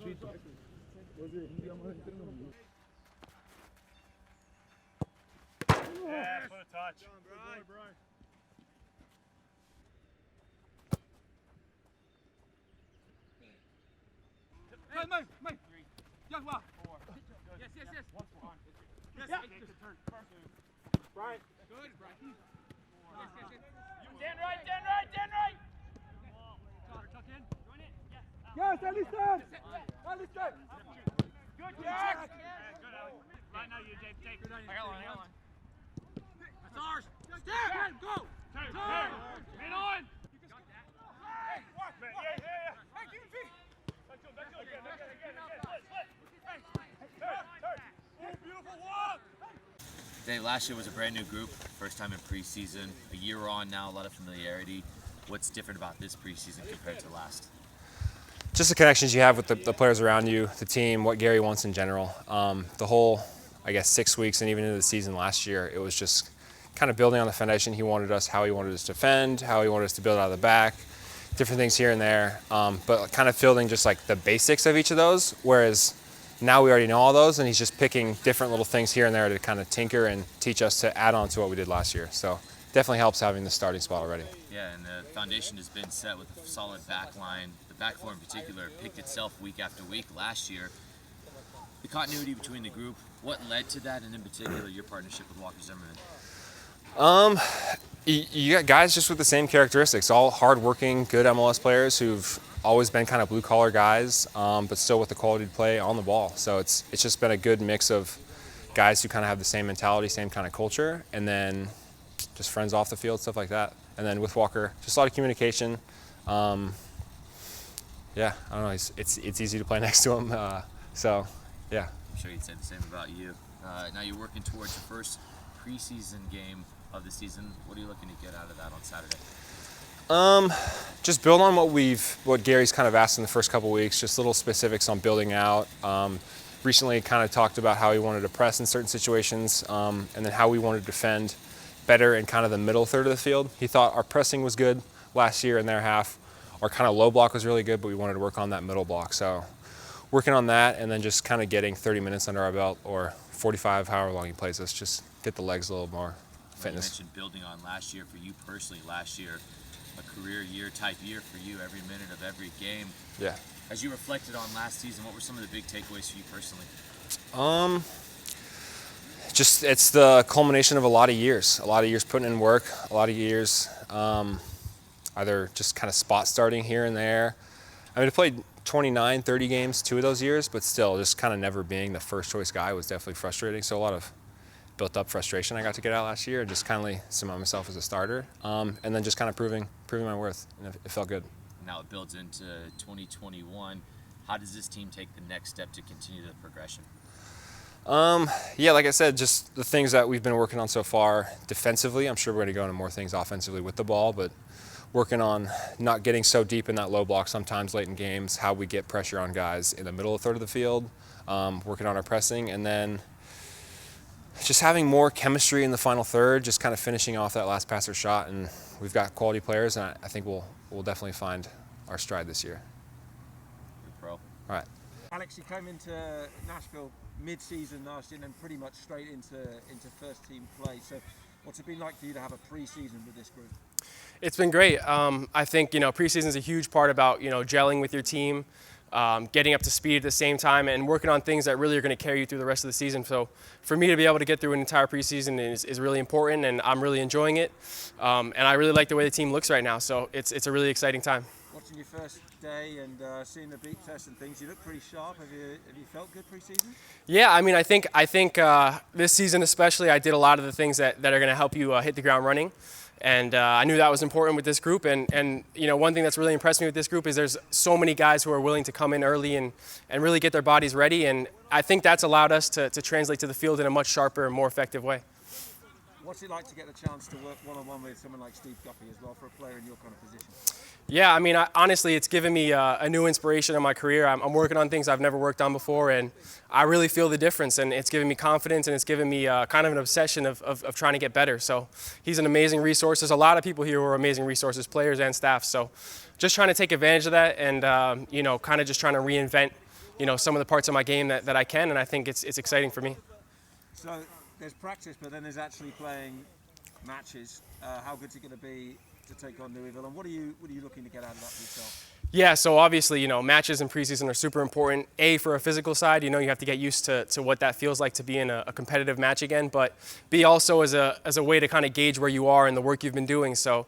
Yeah, put a touch. Move. Young one. 4. Yes. Yes. Brian. Good, Brian. Yes. Dan right. Tuck in. Join it. Yes. Yes, Alisson! Alisson! Good, Jack. Good, Alex. Right now, you, Dave. I got one. That's ours. Stand. Go. Turn. Man on. Hey, walk, man. Yeah. Hey, keep your feet. Back to him. Again. Turn. Oh, beautiful walk. Dave, last year was a brand new group, first time in preseason. A year on now, a lot of familiarity. What's different about this preseason compared to last? Just the connections you have with the players around you, the team, what Gary wants in general. The whole, 6 weeks and even into the season last year, it was just kind of building on the foundation he wanted us, how he wanted us to defend, how he wanted us to build out of the back, different things here and there, but kind of building just like the basics of each of those, whereas now we already know all those and he's just picking different little things here and there to kind of tinker and teach us to add on to what we did last year. So definitely helps having the starting spot already. Yeah, and the foundation has been set with a solid back line. The back four in particular picked itself week after week last year. The continuity between the group, what led to that, and in particular your partnership with Walker Zimmerman? You got guys just with the same characteristics, all hard-working, good MLS players who've always been kind of blue-collar guys, but still with the quality to play on the ball. So it's just been a good mix of guys who kind of have the same mentality, same kind of culture, and then just friends off the field, stuff like that. And then with Walker, just a lot of communication. Yeah, I don't know, it's easy to play next to him. So, yeah. I'm sure he'd say the same about you. Now you're working towards your first preseason game of the season. What are you looking to get out of that on Saturday? Just build on what Gary's kind of asked in the first couple weeks, just little specifics on building out. Recently kind of talked about how he wanted to press in certain situations, and then how we wanted to defend better in kind of the middle third of the field. He thought our pressing was good last year in their half. Our kind of low block was really good, but we wanted to work on that middle block. So working on that, and then just kind of getting 30 minutes under our belt, or 45, however long he plays us, just get the legs a little more fitness. You mentioned building on last year for you personally. Last year, a career year type year for you, every minute of every game. Yeah. As you reflected on last season, what were some of the big takeaways for you personally? Just it's the culmination of a lot of years putting in work, a lot of years either just kind of spot starting here and there. I mean, I played 29, 30 games 2 of those years, but still just kind of never being the first choice guy was definitely frustrating. So a lot of built up frustration I got to get out last year and just kind of cement myself as a starter, and then just kind of proving my worth, and it felt good. Now it builds into 2021. How does this team take the next step to continue the progression? Yeah, like I said, just the things that we've been working on so far defensively. I'm sure we're going to go into more things offensively with the ball, but working on not getting so deep in that low block sometimes late in games, how we get pressure on guys in the middle of third of the field, working on our pressing, and then just having more chemistry in the final third, just kind of finishing off that last pass or shot. And we've got quality players, and I think we'll definitely find our stride this year. You're pro. All right. Alex, you came into Nashville mid-season last year and then pretty much straight into first team play. So what's it been like for you to have a pre-season with this group? It's been great. I think, preseason is a huge part about, gelling with your team, getting up to speed at the same time, and working on things that really are going to carry you through the rest of the season. So for me to be able to get through an entire preseason is really important, and I'm really enjoying it. And I really like the way the team looks right now. So it's a really exciting time. Watching your first day and seeing the beat test and things, you look pretty sharp. Have you felt good preseason? Yeah, I mean, I think this season especially, I did a lot of the things that are going to help you hit the ground running. And I knew that was important with this group. And one thing that's really impressed me with this group is there's so many guys who are willing to come in early and really get their bodies ready. And I think that's allowed us to translate to the field in a much sharper and more effective way. What's it like to get the chance to work one-on-one with someone like Steve Guppy as well, for a player in your kind of position? Yeah, I mean, honestly, it's given me a new inspiration in my career. I'm working on things I've never worked on before, and I really feel the difference. And it's given me confidence, and it's given me kind of an obsession of trying to get better. So he's an amazing resource. There's a lot of people here who are amazing resources, players and staff. So just trying to take advantage of that, and kind of just trying to reinvent some of the parts of my game that I can, and I think it's exciting for me. So there's practice, but then there's actually playing matches. How good is it going to be to take on Louisville, and what are you looking to get out of that for yourself? Yeah, so obviously, matches in preseason are super important. A, for a physical side, you have to get used to what that feels like to be in a competitive match again. But B, also as a way to kind of gauge where you are and the work you've been doing. So,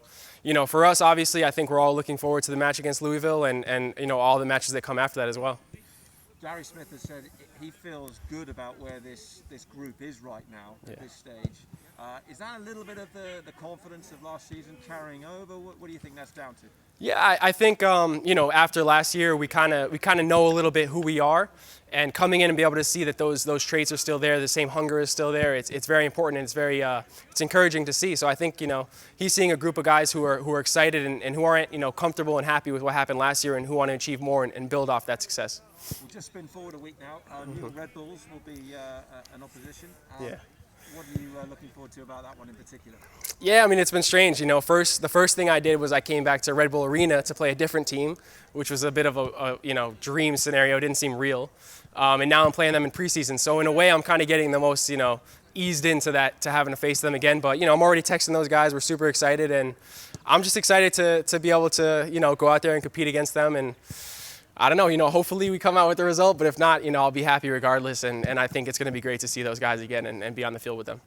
for us, obviously, I think we're all looking forward to the match against Louisville and all the matches that come after that as well. Gary Smith has said he feels good about where this group is right now at this stage. Is that a little bit of the confidence of last season carrying over? What do you think that's down to? Yeah, I think after last year we kind of know a little bit who we are, and coming in and be able to see that those traits are still there, the same hunger is still there. It's very important, and it's encouraging to see. So I think he's seeing a group of guys who are excited and who aren't comfortable and happy with what happened last year and who want to achieve more and build off that success. We'll just spin forward a week now. New Red Bulls will be an opposition. Yeah. What are you looking forward to about that one in particular? Yeah, I mean, it's been strange. The first thing I did was I came back to Red Bull Arena to play a different team, which was a bit of a dream scenario. It didn't seem real. And now I'm playing them in preseason. So in a way, I'm kind of getting the most, eased into that, to having to face them again. But, I'm already texting those guys. We're super excited. And I'm just excited to be able to, go out there and compete against them. And I don't know, hopefully we come out with the result. But if not, I'll be happy regardless. And I think it's going to be great to see those guys again and be on the field with them.